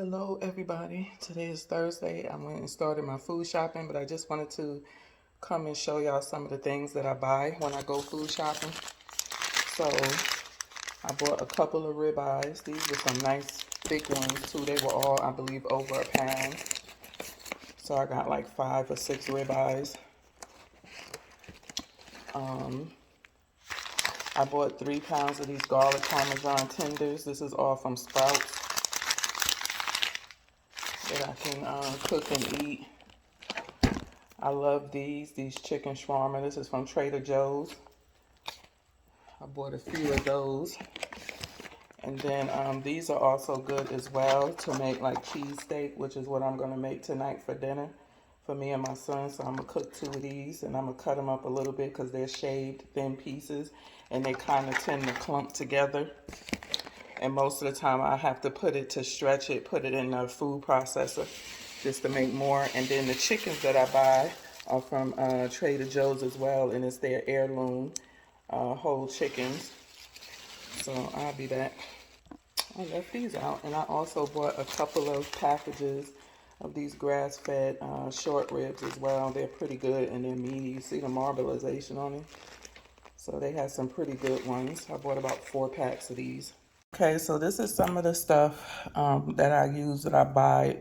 Hello everybody. Today is Thursday. I went and started my food shopping, but I just wanted to come and show y'all some of the things that I buy when I go food shopping. So I bought a couple of ribeyes. These were some nice thick ones too. They were all, I believe, over a pound. So I got like 5 or 6 ribeyes. I bought 3 pounds of these garlic parmesan tenders. This is all from Sprouts that I can cook and eat. I love these chicken shawarma. This is from Trader Joe's. I bought a few of those. And then these are also good as well to make like cheesesteak, which is what I'm going to make tonight for dinner for me and my son. So I'm going to cook 2 of these and I'm going to cut them up a little bit because they're shaved thin pieces and they kind of tend to clump together. And most of the time I have to put it in a food processor just to make more. And then the chickens that I buy are from Trader Joe's as well, and it's their heirloom whole chickens. So I'll be back. I left these out, and I also bought a couple of packages of these grass-fed short ribs as well. They're pretty good and they're meaty. You see the marbleization on them? So they have some pretty good ones. I bought about 4 packs of these. Okay, so this is some of the stuff that I use, that I buy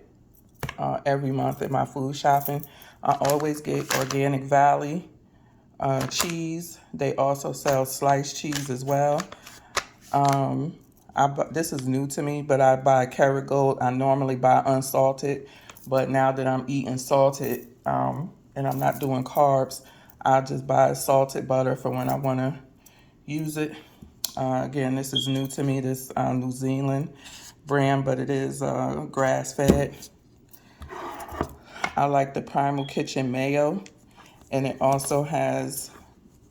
every month at my food shopping. I always get Organic Valley cheese. They also sell sliced cheese as well. This is new to me, but I buy Kerrygold. I normally buy unsalted, but now that I'm eating salted and I'm not doing carbs, I just buy salted butter for when I want to use it. Again, this is new to me, this New Zealand brand, but it is grass-fed. I like the Primal Kitchen mayo, and it also has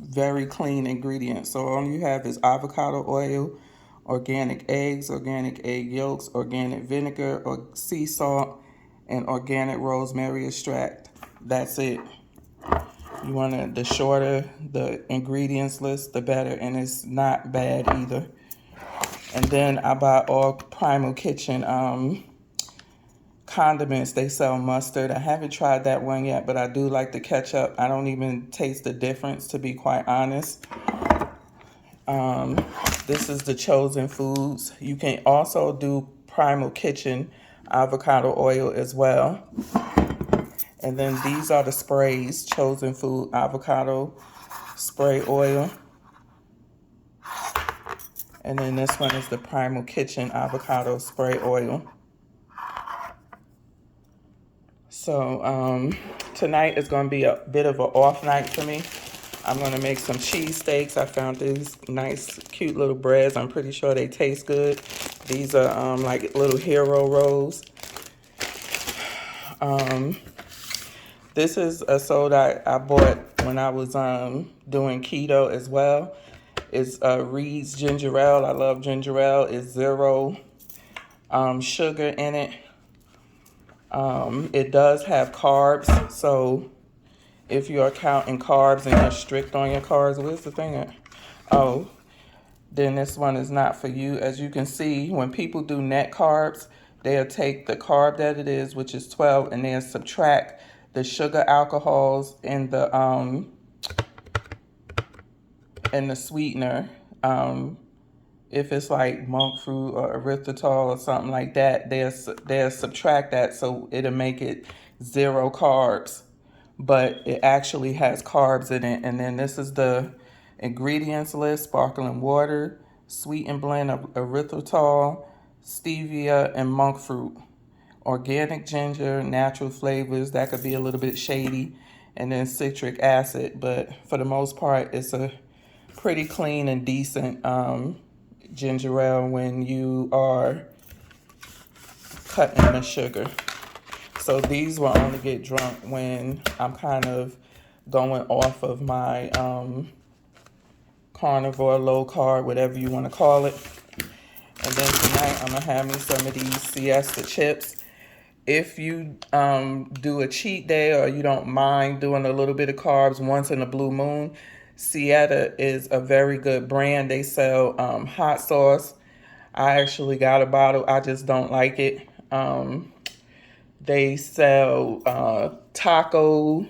very clean ingredients. So all you have is avocado oil, organic eggs, organic egg yolks, organic vinegar, or sea salt, and organic rosemary extract. That's it. You want the shorter the ingredients list, the better, and it's not bad either. And then I buy all Primal Kitchen condiments. They sell mustard. I haven't tried that one yet, but I do like the ketchup. I don't even taste the difference, to be quite honest. This is the Chosen Foods. You can also do Primal Kitchen avocado oil as well. And then these are the sprays, Chosen Food avocado spray oil. And then this one is the Primal Kitchen avocado spray oil. So tonight is going to be a bit of an off night for me. I'm going to make some cheesesteaks. I found these nice, cute little breads. I'm pretty sure they taste good. These are like little hero rolls. This is a soda I bought when I was doing keto as well. It's Reed's ginger ale. I love ginger ale. It's 0 sugar in it. It does have carbs, so if you are counting carbs and you're strict on your carbs, where's the thing at? Oh, then this one is not for you. As you can see, when people do net carbs, they'll take the carb that it is, which is 12, and they'll subtract the sugar alcohols and the sweetener. If it's like monk fruit or erythritol or something like that, they'll subtract that, so it'll make it 0 carbs. But it actually has carbs in it. And then this is the ingredients list: sparkling water, sweetened blend of erythritol, stevia, and monk fruit. Organic ginger, natural flavors, that could be a little bit shady, and then citric acid. But for the most part, it's a pretty clean and decent ginger ale when you are cutting the sugar. So these will only get drunk when I'm kind of going off of my carnivore, low carb, whatever you want to call it. And then tonight I'm going to have me some of these siesta chips. If you do a cheat day or you don't mind doing a little bit of carbs once in a blue moon, Sieta is a very good brand. They sell hot sauce. I actually got a bottle. I just don't like it. They sell taco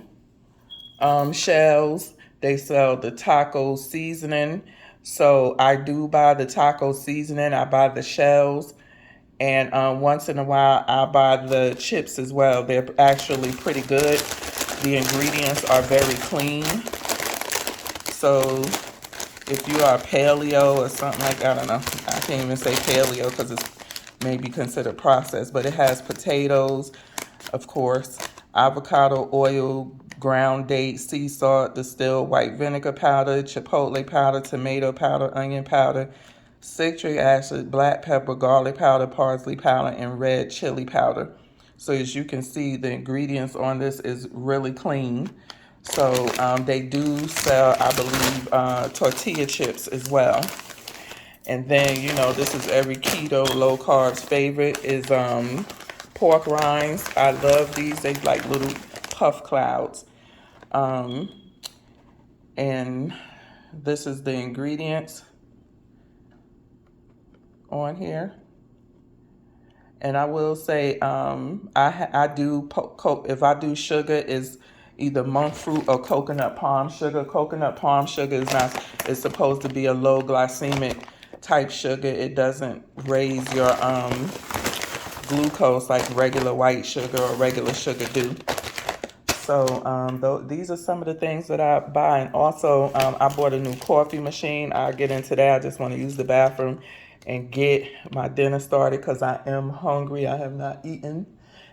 shells. They sell the taco seasoning. So I do buy the taco seasoning. I buy the shells. And once in a while, I buy the chips as well. They're actually pretty good. The ingredients are very clean. So if you are paleo or something like that, I don't know. I can't even say paleo because it's maybe considered processed. But it has potatoes, of course, avocado oil, ground date, sea salt, distilled white vinegar powder, chipotle powder, tomato powder, onion powder, citric acid, black pepper, garlic powder, parsley powder, and red chili powder. So as you can see, the ingredients on this is really clean. So they do sell, I believe, tortilla chips as well. And then, you know, this is every keto, low carbs favorite is pork rinds. I love these. They like little puff clouds. And this is the ingredients on here. And I will say, I do, if I do sugar, is either monk fruit or coconut palm sugar. Coconut palm sugar is not, it's supposed to be a low glycemic type sugar. It doesn't raise your glucose like regular white sugar or regular sugar do. So these are some of the things that I buy. And also, I bought a new coffee machine. I'll get into that. I just want to use the bathroom and get my dinner started because I am hungry. I have not eaten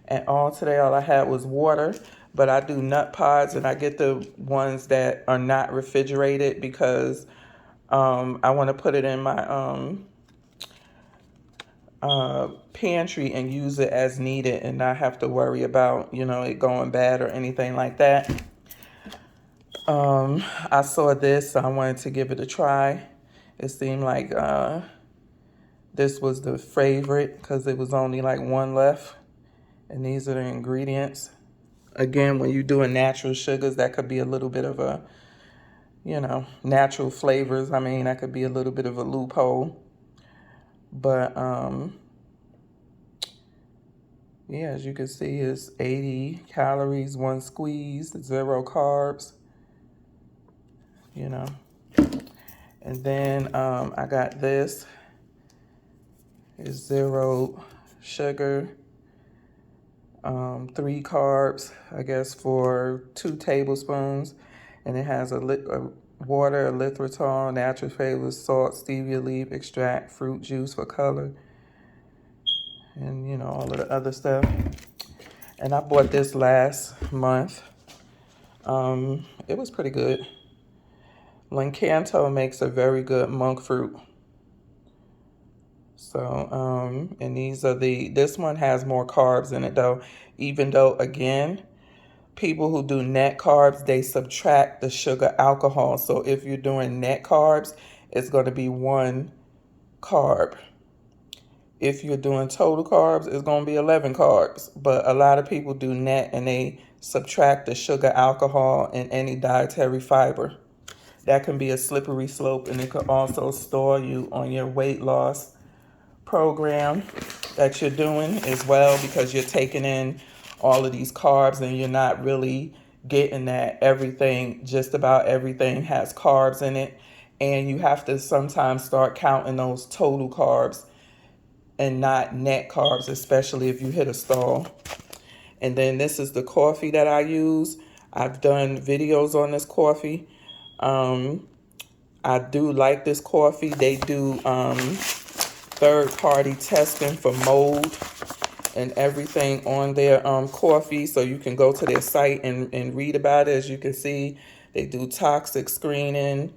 at all today. All I had was water. But I do nut pods, and I get the ones that are not refrigerated because I want to put it in my pantry and use it as needed and not have to worry about, you know, it going bad or anything like that. I saw this, so I wanted to give it a try. It seemed like this was the favorite because there was only like one left. And these are the ingredients. Again, when you're doing natural sugars, that could be a little bit of a, you know, natural flavors. I mean, that could be a little bit of a loophole. But, yeah, as you can see, it's 80 calories, 1 squeeze, 0 carbs, you know. And then I got this. It's 0 sugar, 3 carbs, I guess, for 2 tablespoons. And it has a water, erythritol, natural flavors, salt, stevia leaf, extract, fruit juice for color, and, you know, all of the other stuff. And I bought this last month. It was pretty good. Lancanto makes a very good monk fruit. So, and these are this one has more carbs in it though, even though, again, people who do net carbs, they subtract the sugar alcohol. So if you're doing net carbs, it's going to be 1 carb. If you're doing total carbs, it's going to be 11 carbs. But a lot of people do net and they subtract the sugar alcohol and any dietary fiber. That can be a slippery slope, and it could also stall you on your weight loss program that you're doing as well, because you're taking in all of these carbs and you're not really getting that everything, just about everything has carbs in it. And you have to sometimes start counting those total carbs and not net carbs, especially if you hit a stall. And then this is the coffee that I use. I've done videos on this coffee. I do like this coffee. They do third-party testing for mold and everything on their coffee. So you can go to their site and read about it. As you can see, they do toxic screening.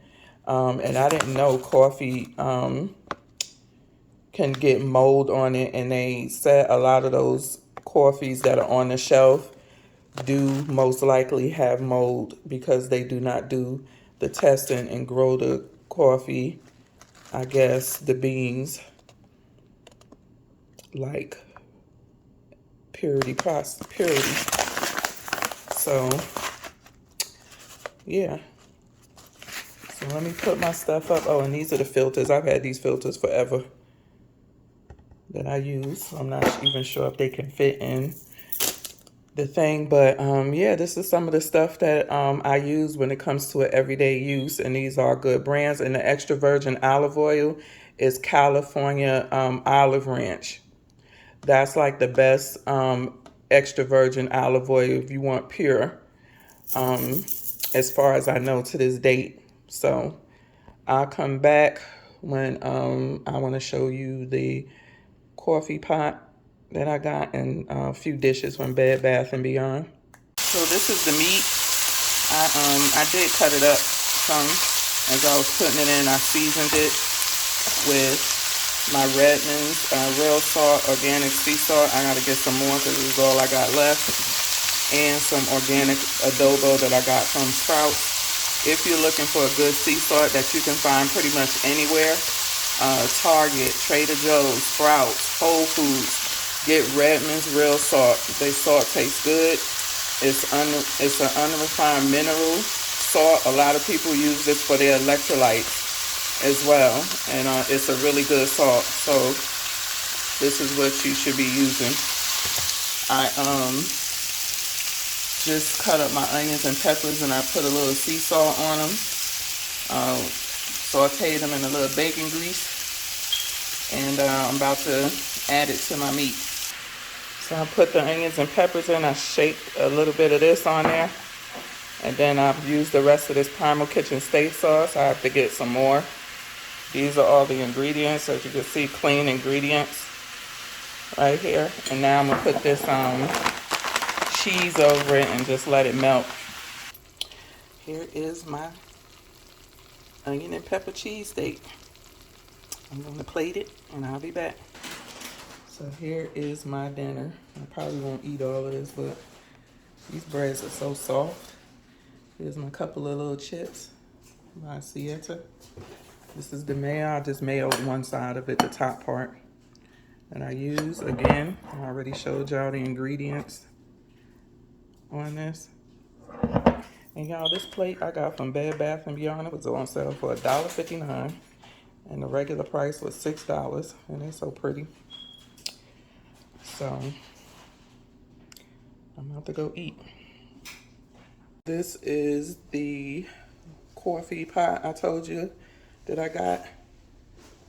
And I didn't know coffee can get mold on it. And they said a lot of those coffees that are on the shelf do most likely have mold because they do not do the testing and grow the coffee, I guess, the beans, like purity. So, yeah. So let me put my stuff up. Oh, and these are the filters. I've had these filters forever. that I use. I'm not even sure if they can fit in the thing, but yeah, this is some of the stuff that I use when it comes to an everyday use, and these are good brands. And the extra virgin olive oil is California Olive Ranch. That's like the best extra virgin olive oil if you want pure, as far as I know to this date. So I'll come back when I want to show you the coffee pot that I got and a few dishes from Bed Bath & Beyond. So this is the meat. I did cut it up some as I was putting it in. I seasoned it with my Redmond's real salt, organic sea salt. I gotta get some more because this is all I got left. And some organic adobo that I got from Sprouts. If you're looking for a good sea salt that you can find pretty much anywhere, Target, Trader Joe's, Sprouts, Whole Foods, get Redmond's real salt. Their salt tastes good. It's an unrefined mineral salt. A lot of people use this for their electrolytes as well, and it's a really good salt. So this is what you should be using. I just cut up my onions and peppers, and I put a little sea salt on them. Sauteed them in a little bacon grease, and I'm about to add it to my meat. So I put the onions and peppers in. I shake a little bit of this on there, and then I've used the rest of this Primal Kitchen steak sauce. I have to get some more. These are all the ingredients, as you can see, clean ingredients right here. And now I'm gonna put this cheese over it and just let it melt. Here is my onion and pepper cheesesteak. I'm gonna plate it and I'll be back. So here is my dinner. I probably won't eat all of this, but these breads are so soft. Here's my couple of little chips by Sieta. This is the mayo. I just mayoed one side of it, the top part. And I use, again, I already showed y'all the ingredients on this. And y'all, this plate I got from Bed Bath & Beyond. It was on sale for $1.59. And the regular price was $6. And they're so pretty. So, I'm about to go eat. This is the coffee pot I told you that I got.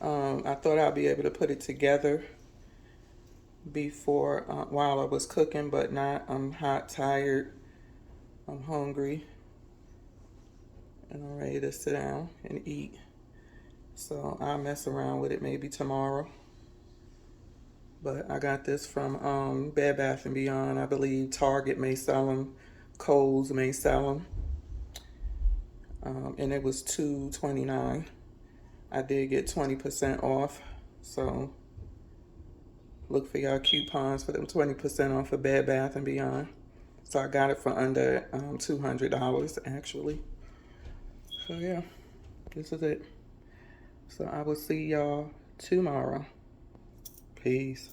I thought I'd be able to put it together before, while I was cooking, but not. I'm hot, tired, I'm hungry, and I'm ready to sit down and eat. So I'll mess around with it maybe tomorrow. But I got this from Bed Bath & Beyond. I believe Target may sell them. Kohl's may sell them. And it was $2.29. I did get 20% off. So look for y'all coupons for them 20% off of Bed Bath & Beyond. So I got it for under $200 actually. So yeah, this is it. So I will see y'all tomorrow. Peace.